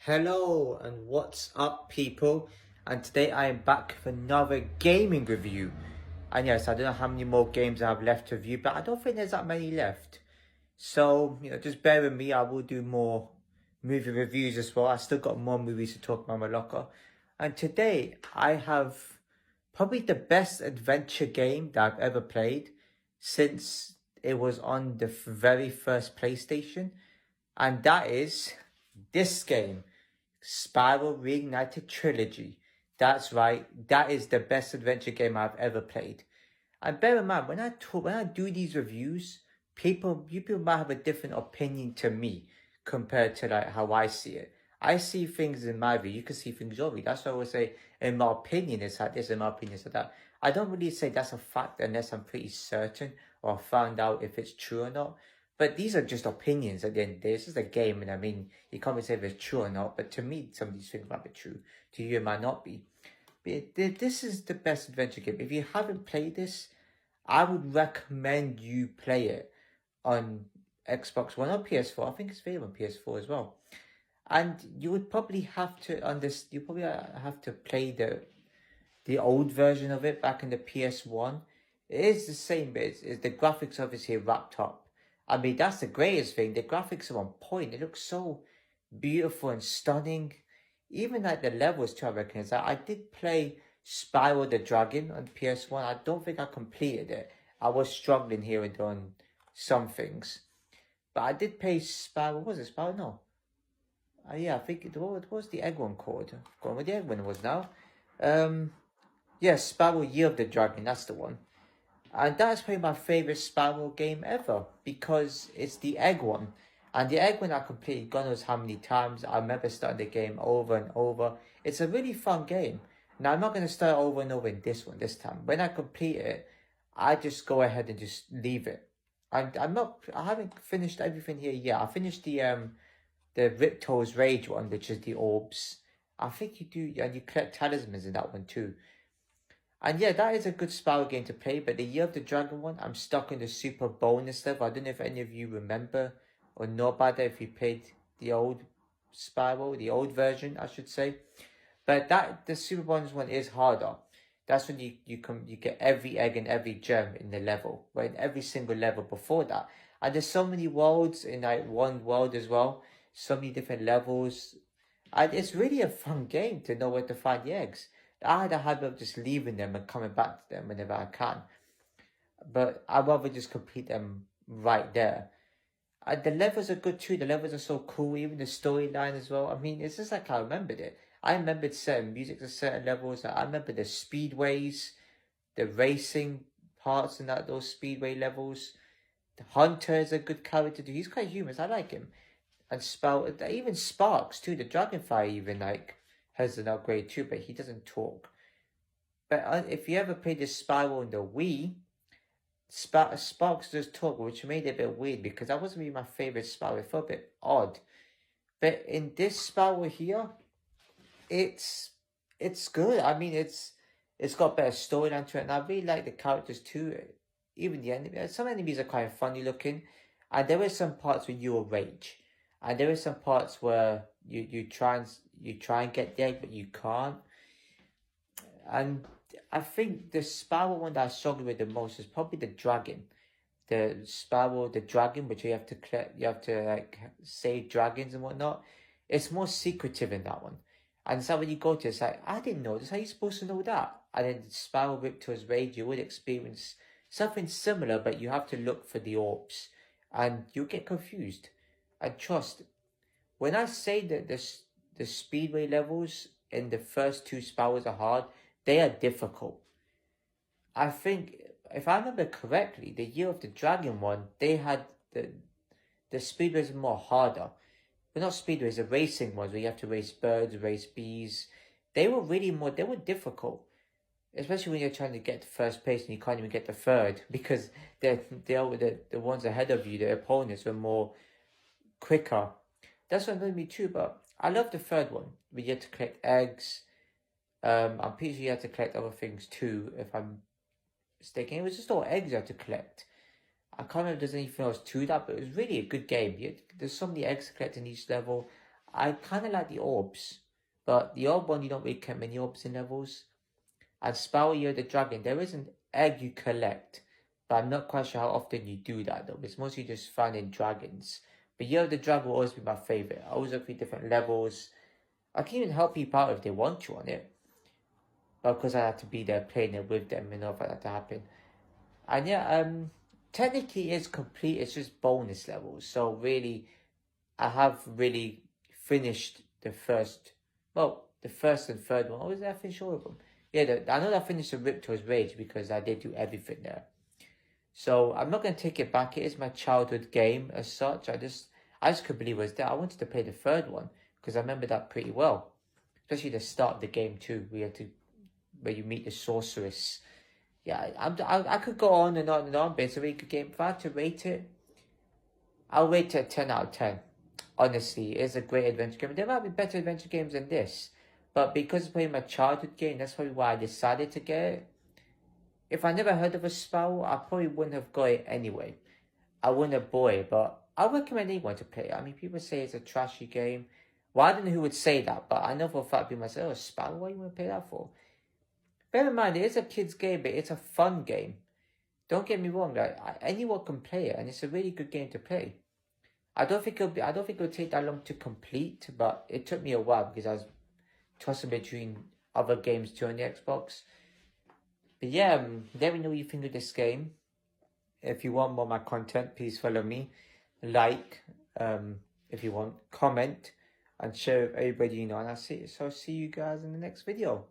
Hello and what's up, people? And today I am back with another gaming review. And yes, I don't know how many more games I have left to review, but I don't think there's that many left. So, just bear with me. I will do more movie reviews as well. I still got more movies to talk about in my locker. And today I have probably the best adventure game that I've ever played since it was on the very first PlayStation. And that is this game. Spyro Reignited Trilogy. That's right, that is the best adventure game I've ever played. And bear in mind, when I do these reviews, you people might have a different opinion to me compared to like how I see it. I see things in my view, you can see things your view. That's why I always say, in my opinion, it's like this, in my opinion, it's like that. I don't really say that's a fact unless I'm pretty certain or found out if it's true or not. But these are just opinions at the end of the day. This is a game, and I mean, you can't really say if it's true or not. But to me, some of these things might be true. To you, it might not be. But this is the best adventure game. If you haven't played this, I would recommend you play it on Xbox One or PS4. I think it's available on PS4 as well. And you would probably have to understand. You probably have to play the old version of it back in the PS1. It is the same, but it's the graphics obviously wrapped up. I mean, that's the greatest thing. The graphics are on point. It looks so beautiful and stunning. Even like the levels too, I reckon. I did play Spyro the Dragon on PS1. I don't think I completed it. I was struggling here and there on some things. But I did play Spyro. What was it? Spyro? No. Yeah, I think what was the egg one called? I've forgotten what the egg one was now. Yes, Spyro Year of the Dragon. That's the one. And that's probably my favourite Spyro game ever because it's the egg one. And the egg one I completed God knows how many times. I remember starting the game over and over. It's a really fun game. Now, I'm not going to start over and over in this one this time. When I complete it, I just go ahead and just leave it. I haven't finished everything here yet. I finished the Ripto's Rage one, which is the orbs. I think you do, and you collect talismans in that one too. And yeah, that is a good Spyro game to play, but the Year of the Dragon one, I'm stuck in the super bonus level. I don't know if any of you remember or know about that if you played the old Spyro, the old version, I should say. But the super bonus one is harder. That's when you get every egg and every gem in the level, right? In every single level before that. And there's so many worlds in like one world as well. So many different levels. And it's really a fun game to know where to find the eggs. I had a habit of just leaving them and coming back to them whenever I can. But I'd rather just complete them right there. And the levels are good too. The levels are so cool. Even the storyline as well. I mean, it's just like I remembered it. I remembered certain music to certain levels. I remember the speedways, the racing parts and those speedway levels. The Hunter is a good character too. He's quite humorous. I like him. And even Sparks too. The Dragonfly even has an upgrade too, but he doesn't talk. But if you ever played this Spyro on the Wii, Sparks does talk, which made it a bit weird because that wasn't really my favorite Spyro. It felt a bit odd. But in this Spyro here, it's good. I mean, it's got better storyline to it, and I really like the characters too. Even the enemies, some enemies are quite funny looking, and there were some parts where you will rage, and there were some parts where you try and get the egg, but you can't. And I think the Spyro one that I struggled with the most is probably the dragon. The Spyro the dragon, which you have to collect, you have to like save dragons and whatnot. It's more secretive in that one. And so when you go to it's like, I didn't know this, how are you supposed to know that? And then Spyro Ripto's Rage, you would experience something similar, but you have to look for the orbs. And you get confused. And trust, when I say that the speedway levels in the first two Spyros are hard, they are difficult. I think, if I remember correctly, the Year of the Dragon one, they had the speedways more harder. But not speedways, the racing ones where you have to race birds, race bees. They were difficult. Especially when you're trying to get to first place and you can't even get to third because the ones ahead of you, the opponents, were more quicker. That's what annoyed me too, but I love the third one. We get to collect eggs. I'm pretty sure you have to collect other things too, if I'm mistaken. It was just all eggs you had to collect. I can't remember if there's anything else to that, but it was really a good game. There's so many eggs to collect in each level. I kind of like the orbs, but the orb one, you don't really get many orbs in levels. And Spyro the Dragon, there is an egg you collect, but I'm not quite sure how often you do that though. It's mostly just finding dragons. But Year of the Dragon will always be my favourite. I always look for different levels. I can even help people out if they want to on it. But because I have to be there playing it with them and all for that to happen. And yeah, technically it's complete, it's just bonus levels. So really, I have really finished the first and third one. Or did I finish all of them? Yeah, I know I finished the Ripto's Rage because I did do everything there. So I'm not going to take it back. It is my childhood game as such. I just couldn't believe it was there. I wanted to play the third one because I remember that pretty well. Especially the start of the game too. Where you meet the sorceress. Yeah, I could go on and on and on, but it's a really good game. If I had to rate it, I'll rate it a 10 out of 10. Honestly, it's a great adventure game. There might be better adventure games than this. But because it's playing my childhood game, that's probably why I decided to get it. If I never heard of a Spyro, I probably wouldn't have got it anyway. I wouldn't have bought it, but I recommend anyone to play it. I mean, people say it's a trashy game. Well, I don't know who would say that, but I know for a fact people might say, oh, Spyro, what do you want to play that for? Bear in mind, it is a kid's game, but it's a fun game. Don't get me wrong, like, anyone can play it, and it's a really good game to play. I don't think it'll take that long to complete, but it took me a while because I was tossing between other games too on the Xbox. But yeah, let me know what you think of this game. If you want more of my content, please follow me, like, if you want, comment, and share with everybody you know. And I'll see you guys in the next video.